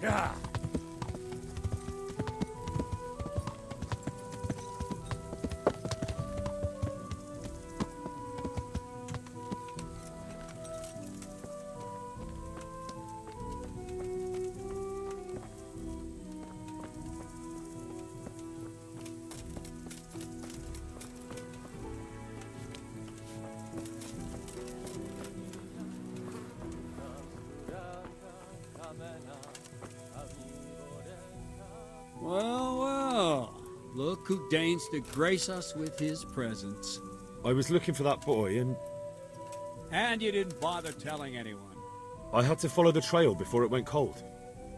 Yeah. Well, well. Look who deigns to grace us with his presence. I was looking for that boy, and And you didn't bother telling anyone. I had to follow the trail before it went cold.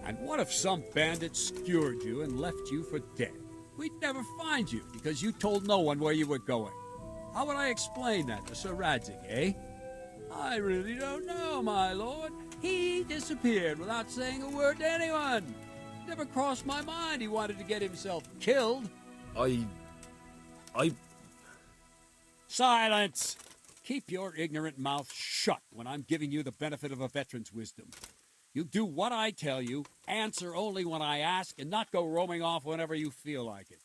And what if some bandit skewered you and left you for dead? We'd never find you because you told no one where you were going. How would I explain that to Sir Radzig, eh? I really don't know, my lord. He disappeared without saying a word to anyone. Never crossed my mind he wanted to get himself killed. I... Silence! Keep your ignorant mouth shut when I'm giving you the benefit of a veteran's wisdom. You do what I tell you, answer only when I ask, and not go roaming off whenever you feel like it.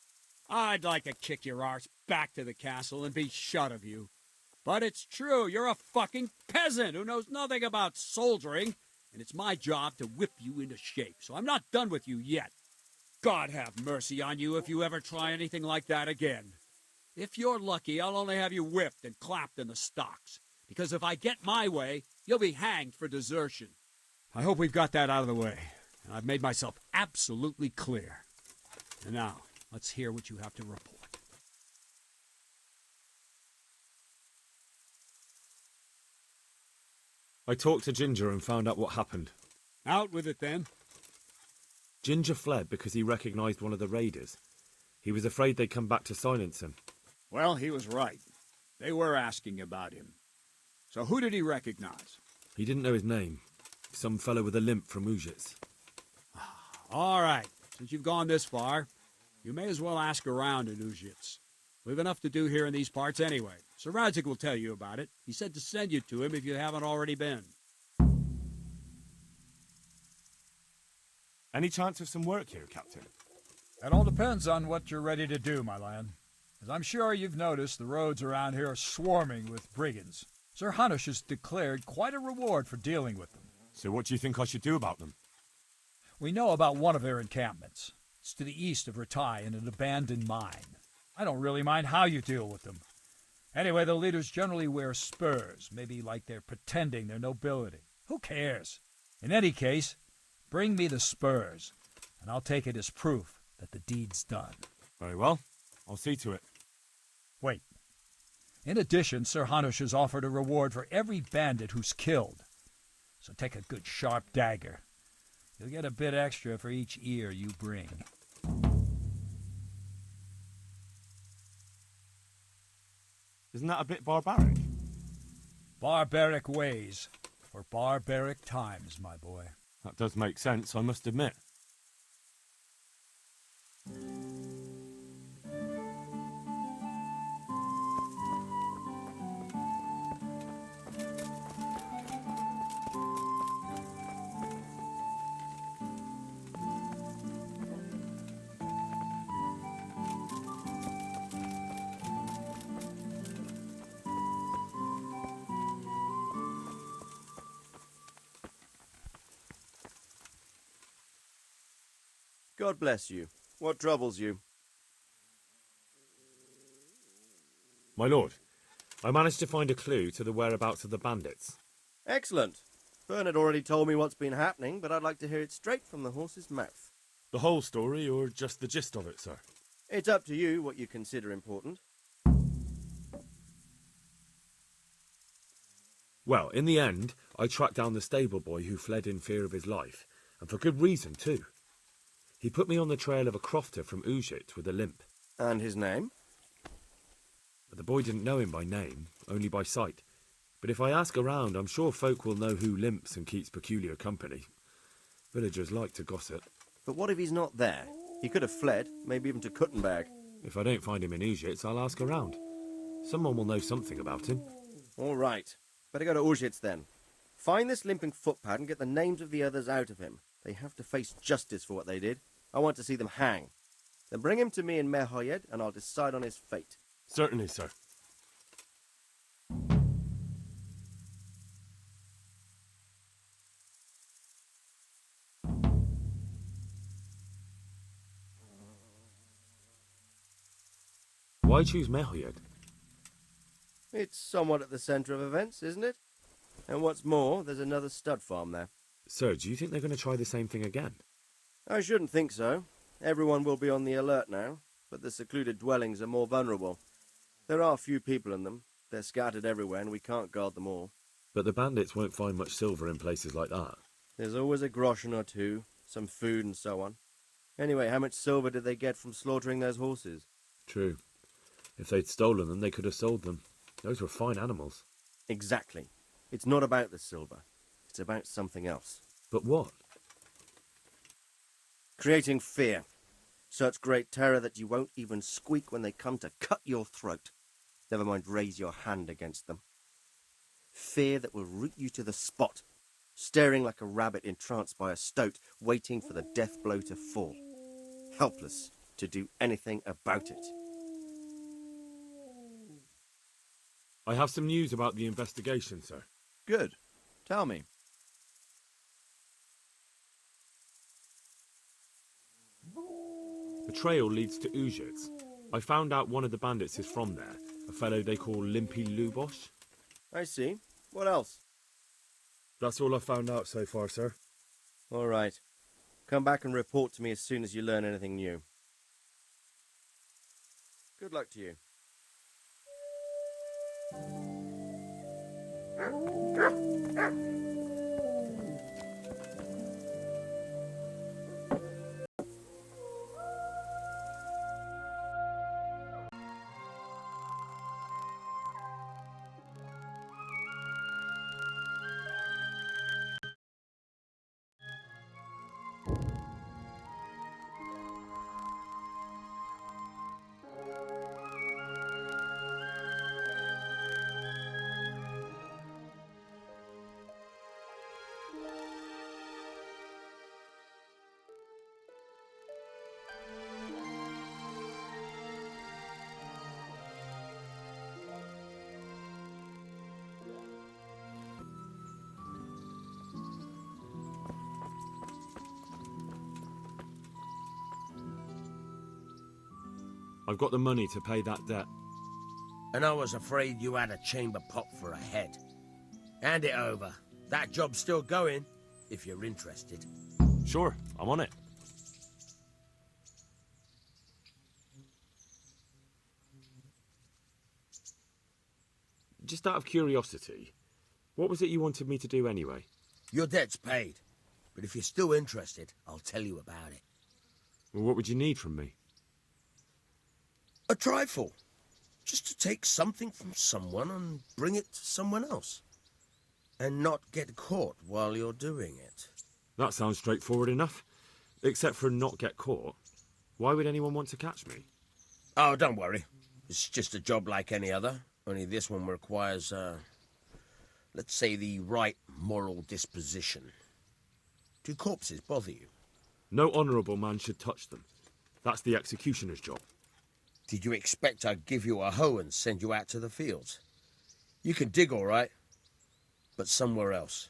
I'd like to kick your arse back to the castle and be shut of you. But it's true, you're a fucking peasant who knows nothing about soldiering, and it's my job to whip you into shape, so I'm not done with you yet. God have mercy on you if you ever try anything like that again. If you're lucky, I'll only have you whipped and clapped in the stocks, because if I get my way, you'll be hanged for desertion. I hope we've got that out of the way, and I've made myself absolutely clear. And now, let's hear what you have to report. I talked to Ginger and found out what happened. Out with it, then. Ginger fled because he recognized one of the raiders. He was afraid they'd come back to silence him. Well, he was right. They were asking about him. So who did he recognize? He didn't know his name. Some fellow with a limp from UZHITZ. All right. Since you've gone this far, you may as well ask around in UZHITZ. We've enough to do here in these parts anyway. Sir Radzig will tell you about it. He said to send you to him if you haven't already been. Any chance of some work here, Captain? That all depends on what you're ready to do, my lad. As I'm sure you've noticed, the roads around here are swarming with brigands. Sir Hanush has declared quite a reward for dealing with them. So what do you think I should do about them? We know about one of their encampments. It's to the east of Ratai in an abandoned mine. I don't really mind how you deal with them. Anyway, the leaders generally wear spurs, maybe like they're pretending they're nobility. Who cares? In any case, bring me the spurs, and I'll take it as proof that the deed's done. Very well. I'll see to it. Wait. In addition, Sir Hanush has offered a reward for every bandit who's killed. So take a good sharp dagger. You'll get a bit extra for each ear you bring. Isn't that a bit barbaric? Barbaric ways for barbaric times, my boy. That does make sense, I must admit. God bless you. What troubles you? My lord, I managed to find a clue to the whereabouts of the bandits. Excellent. Bernard already told me what's been happening, but I'd like to hear it straight from the horse's mouth. The whole story, or just the gist of it, sir? It's up to you what you consider important. Well, in the end, I tracked down the stable boy who fled in fear of his life, and for good reason, too. He put me on the trail of a crofter from UZHITZ with a limp. And his name? But the boy didn't know him by name, only by sight. But if I ask around, I'm sure folk will know who limps and keeps peculiar company. Villagers like to gossip. But what if he's not there? He could have fled, maybe even to Kuttenberg. If I don't find him in UZHITZ, I'll ask around. Someone will know something about him. All right. Better go to UZHITZ then. Find this limping footpad and get the names of the others out of him. They have to face justice for what they did. I want to see them hang. Then bring him to me in Merhoyed, and I'll decide on his fate. Certainly, sir. Why choose Merhoyed? It's somewhat at the centre of events, isn't it? And what's more, there's another stud farm there. Sir, do you think they're going to try the same thing again? I shouldn't think so. Everyone will be on the alert now, but the secluded dwellings are more vulnerable. There are few people in them. They're scattered everywhere, and we can't guard them all. But the bandits won't find much silver in places like that. There's always a groschen or two, some food and so on. Anyway, how much silver did they get from slaughtering those horses? True. If they'd stolen them, they could have sold them. Those were fine animals. Exactly. It's not about the silver. It's about something else. But what? Creating fear. Such great terror that you won't even squeak when they come to cut your throat. Never mind raise your hand against them. Fear that will root you to the spot, staring like a rabbit entranced by a stoat, waiting for the death blow to fall. Helpless to do anything about it. I have some news about the investigation, sir. Good. Tell me. The trail leads to UZHITZ. I found out one of the bandits is from there, a fellow they call Limpy Lubosh. I see. What else? That's all I found out so far, sir. All right. Come back and report to me as soon as you learn anything new. Good luck to you. I've got the money to pay that debt. And I was afraid you had a chamber pot for a head. Hand it over. That job's still going, if you're interested. Sure, I'm on it. Just out of curiosity, what was it you wanted me to do anyway? Your debt's paid. But if you're still interested, I'll tell you about it. Well, what would you need from me? A trifle. Just to take something from someone and bring it to someone else. And not get caught while you're doing it. That sounds straightforward enough. Except for not get caught. Why would anyone want to catch me? Oh, don't worry. It's just a job like any other. Only this one requires, let's say, the right moral disposition. Do corpses bother you? No honourable man should touch them. That's the executioner's job. Did you expect I'd give you a hoe and send you out to the fields? You can dig all right, but somewhere else.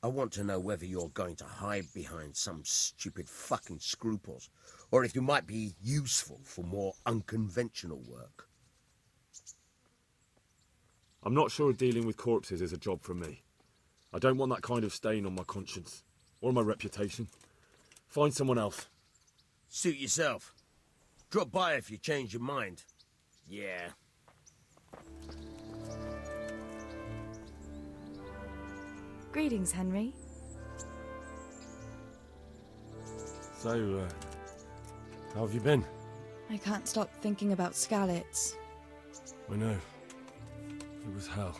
I want to know whether you're going to hide behind some stupid fucking scruples, or if you might be useful for more unconventional work. I'm not sure dealing with corpses is a job for me. I don't want that kind of stain on my conscience, or my reputation. Find someone else. Suit yourself. Drop by if you change your mind. Yeah. Greetings, Henry. So, how have you been? I can't stop thinking about Skalitz. I know. It was hell.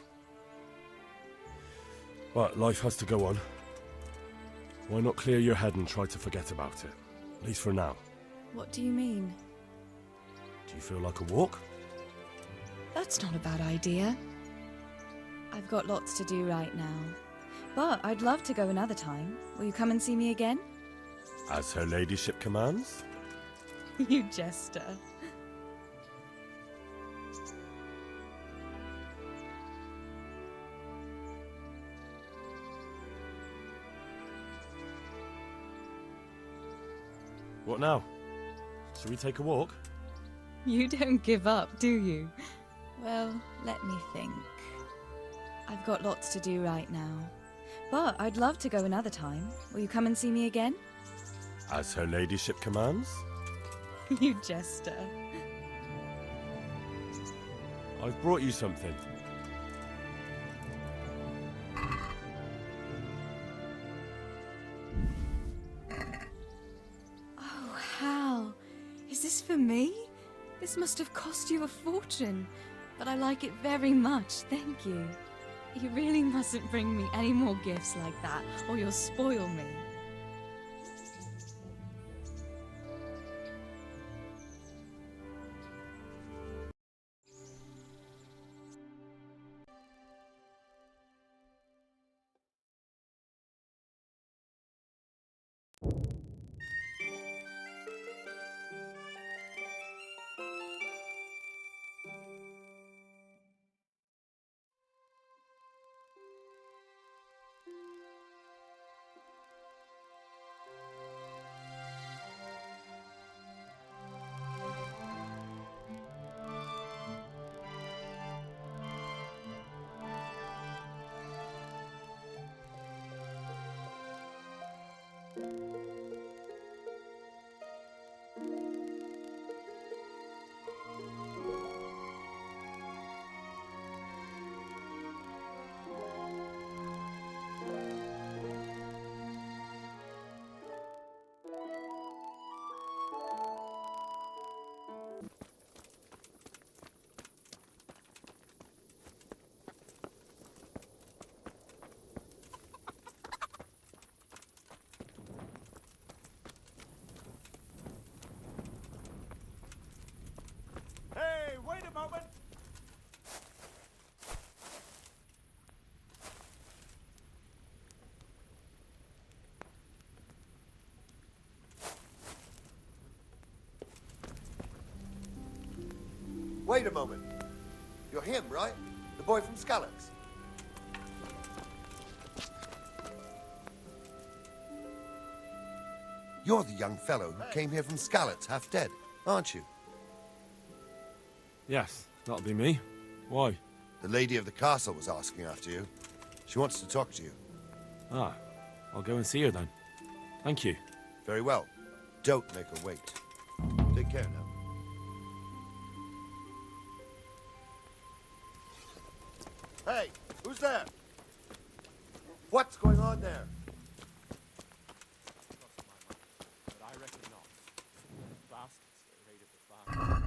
But life has to go on. Why not clear your head and try to forget about it? At least for now. What do you mean? Do you feel like a walk? That's not a bad idea. I've got lots to do right now. But I'd love to go another time. Will you come and see me again? As her ladyship commands? You jester. What now? Shall we take a walk? You don't give up, do you? Well, let me think. I've got lots to do right now. But I'd love to go another time. Will you come and see me again? As her ladyship commands? You jester. I've brought you something. Oh, Hal. Is this for me? This must have cost you a fortune. But I like it very much, thank you. You really mustn't bring me any more gifts like that, or you'll spoil me. Hey, wait a moment! Wait a moment. You're him, right? The boy from Scallops? You're the young fellow who came here from Scallops, half dead, aren't you? Yes, that'll be me. Why? The lady of the castle was asking after you. She wants to talk to you. Ah, I'll go and see her then. Thank you. Very well. Don't make her wait. Take care now. Hey, who's there? What's going on there? But I reckon not. Bastards that raided the farm.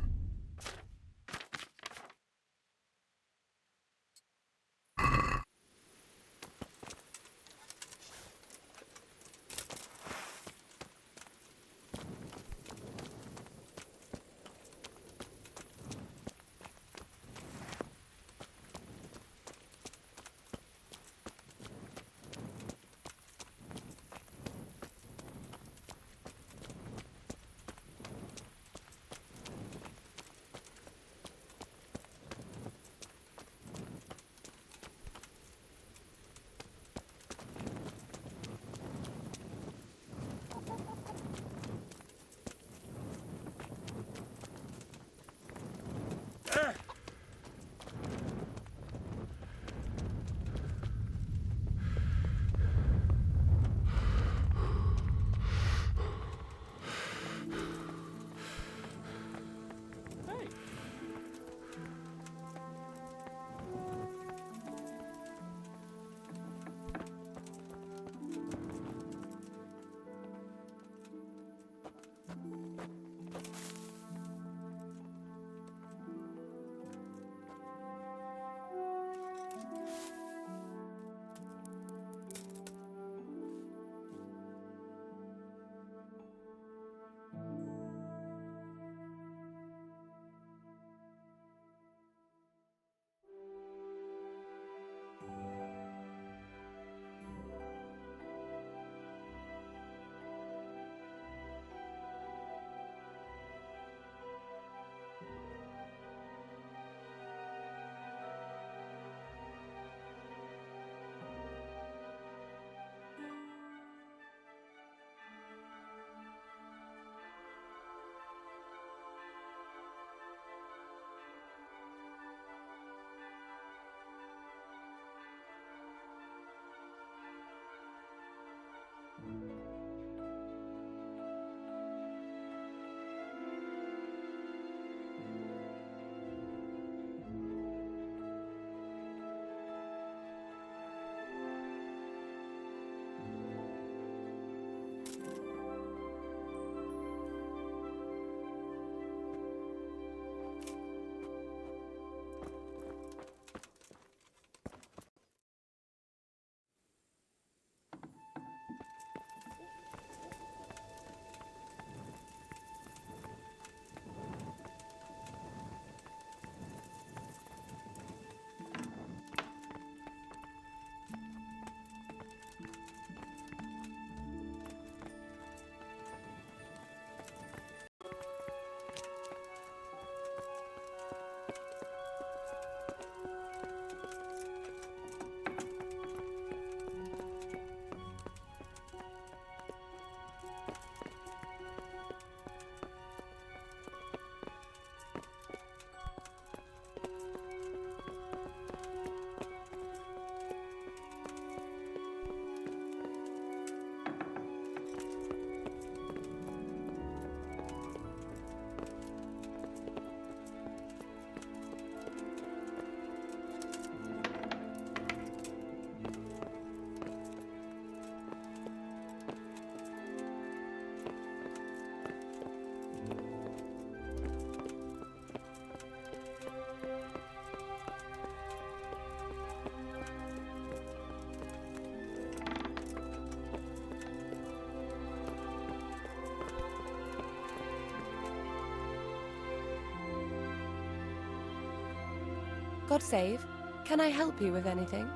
God save. Can I help you with anything?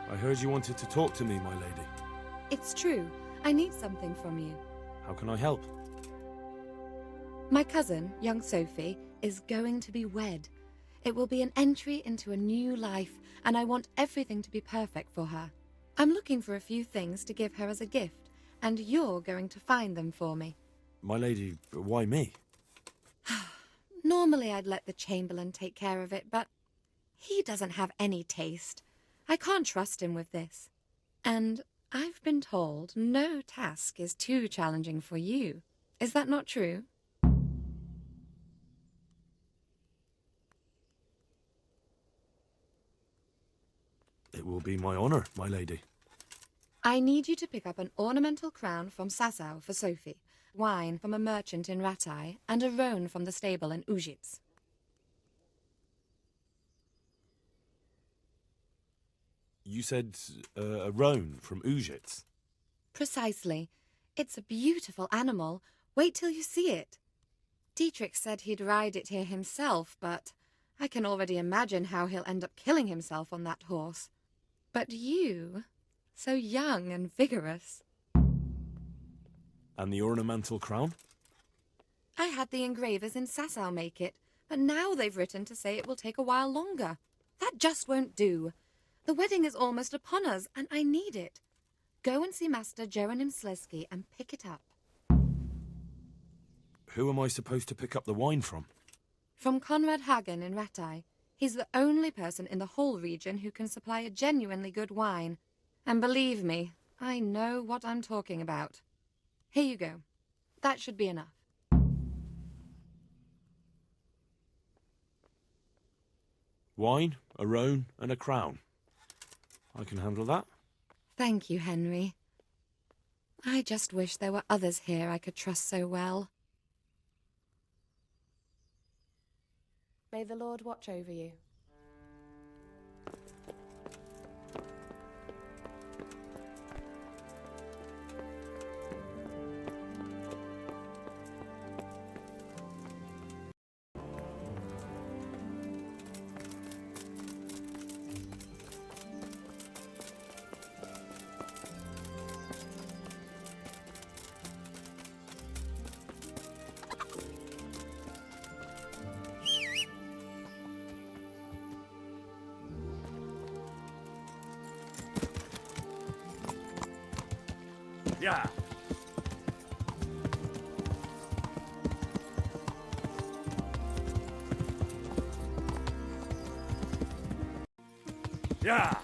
I heard you wanted to talk to me, my lady. It's true. I need something from you. How can I help? My cousin, young Sophie, is going to be wed. It will be an entry into a new life, and I want everything to be perfect for her. I'm looking for a few things to give her as a gift, and you're going to find them for me. My lady, why me? Normally I'd let the Chamberlain take care of it, but he doesn't have any taste. I can't trust him with this. And I've been told no task is too challenging for you. Is that not true? It will be my honour, my lady. I need you to pick up an ornamental crown from Sasau for Sophie, wine from a merchant in Ratai, and a roan from the stable in UZHITZ. You said a roan from UZHITZ. Precisely. It's a beautiful animal. Wait till you see it. Dietrich said he'd ride it here himself, but I can already imagine how he'll end up killing himself on that horse. But you, so young and vigorous. And the ornamental crown? I had the engravers in Sasau make it, but now they've written to say it will take a while longer. That just won't do. The wedding is almost upon us, and I need it. Go and see Master Jeronim Slesky and pick it up. Who am I supposed to pick up the wine from? From Conrad Hagen in Ratai. He's the only person in the whole region who can supply a genuinely good wine. And believe me, I know what I'm talking about. Here you go. That should be enough. Wine, a roan, and a crown. I can handle that. Thank you, Henry. I just wish there were others here I could trust so well. May the Lord watch over you. Yeah. Yeah.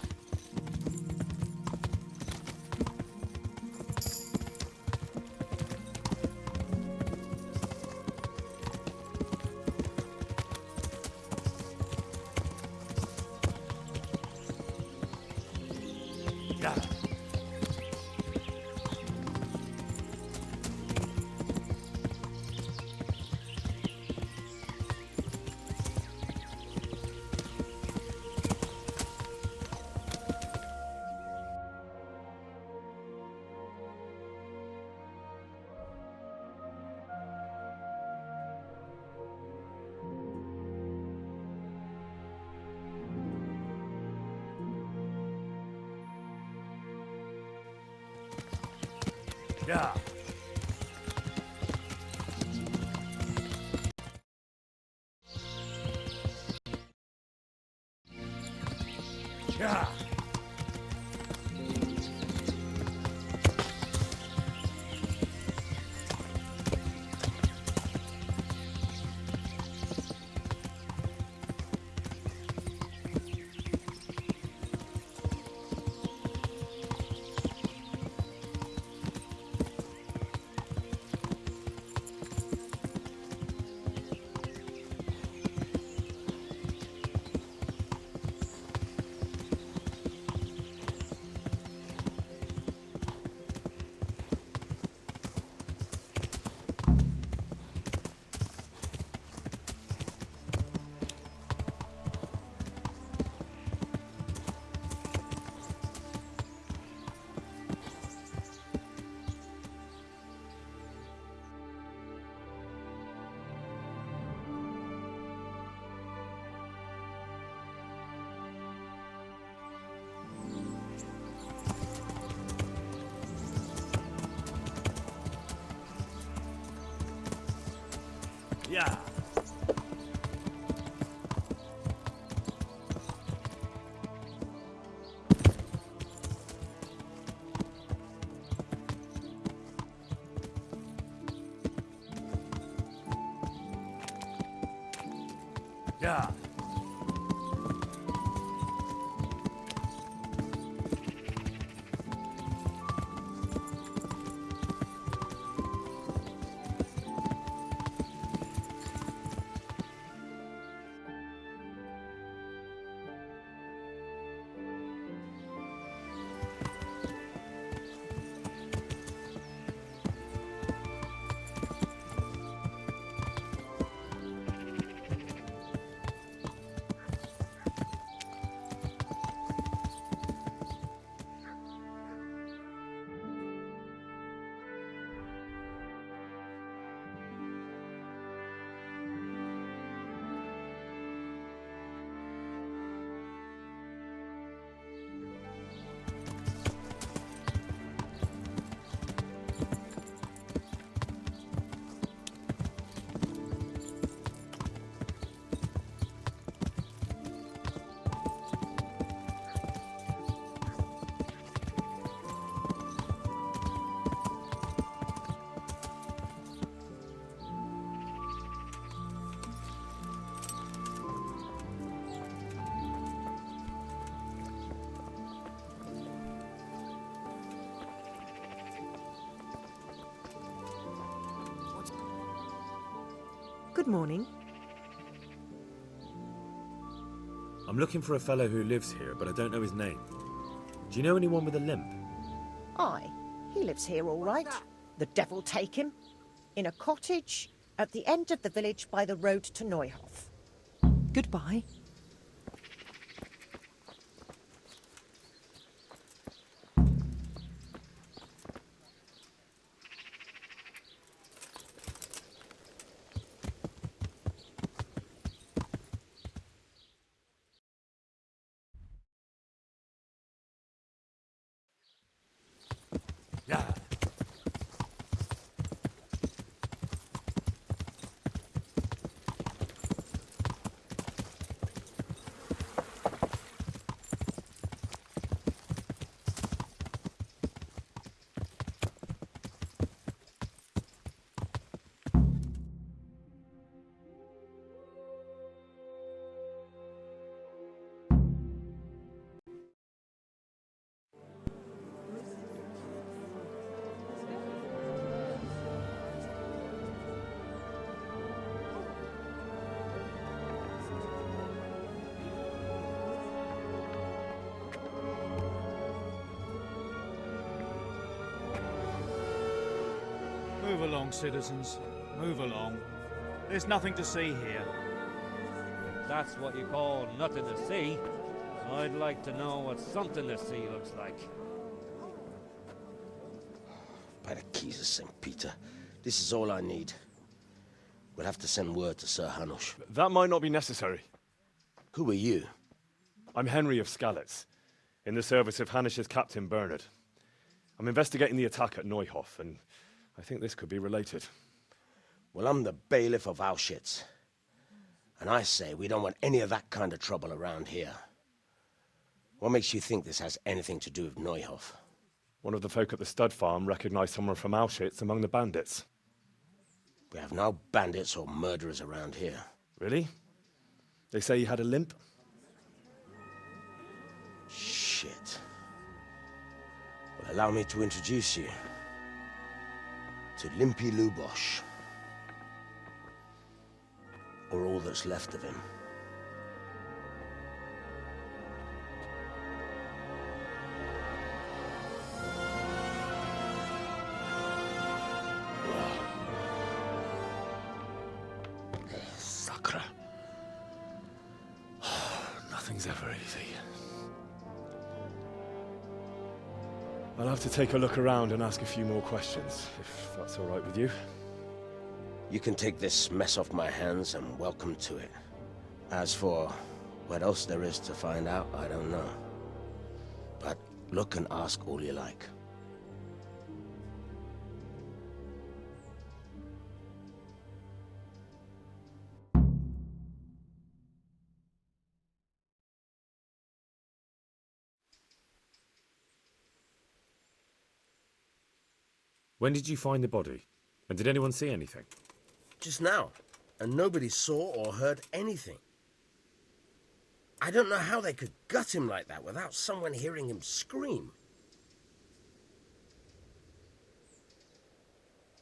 Yeah. Yeah. Yeah. Yeah. Yeah. Good morning. I'm looking for a fellow who lives here, but I don't know his name. Do you know anyone with a limp? Aye, he lives here all right. The devil take him. In a cottage at the end of the village by the road to Neuhof. Goodbye. Yeah. Move along, citizens. Move along. There's nothing to see here. That's what you call nothing to see. I'd like to know what something to see looks like. By the keys of St. Peter, this is all I need. We'll have to send word to Sir Hanush. That might not be necessary. Who are you? I'm Henry of Skalitz, in the service of Hanush's Captain Bernard. I'm investigating the attack at Neuhof, and I think this could be related. Well, I'm the bailiff of Auschwitz. And I say we don't want any of that kind of trouble around here. What makes you think this has anything to do with Neuhof? One of the folk at the stud farm recognized someone from Auschwitz among the bandits. We have no bandits or murderers around here. Really? They say he had a limp? Shit. Well, allow me to introduce you to Limpy Lubosh. Or all that's left of him. Sacre. Nothing's ever easy. I'll have to take a look around and ask a few more questions, if that's all right with you. You can take this mess off my hands and welcome to it. As for what else there is to find out, I don't know. But look and ask all you like. When did you find the body? And did anyone see anything? Just now, and nobody saw or heard anything. I don't know how they could gut him like that without someone hearing him scream.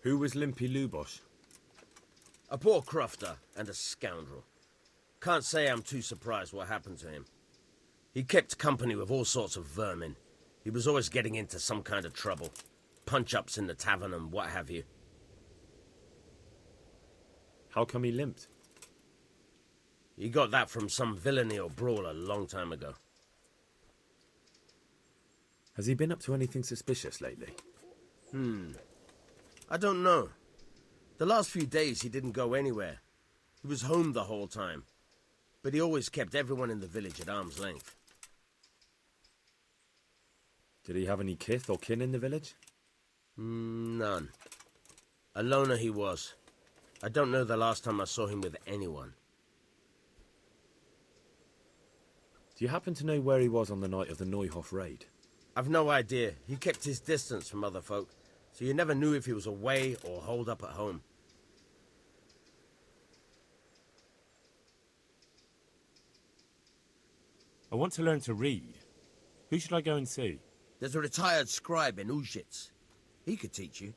Who was Limpy Lubosh? A poor crofter and a scoundrel. Can't say I'm too surprised what happened to him. He kept company with all sorts of vermin. He was always getting into some kind of trouble. Punch-ups in the tavern and what have you. How come he limped? He got that from some villainy or brawl a long time ago. Has he been up to anything suspicious lately? I don't know. The last few days he didn't go anywhere. He was home the whole time. But he always kept everyone in the village at arm's length. Did he have any kith or kin in the village? None. A loner he was. I don't know the last time I saw him with anyone. Do you happen to know where he was on the night of the Neuhof raid? I've no idea. He kept his distance from other folk, so you never knew if he was away or holed up at home. I want to learn to read. Who should I go and see? There's a retired scribe in UZHITZ. He could teach you.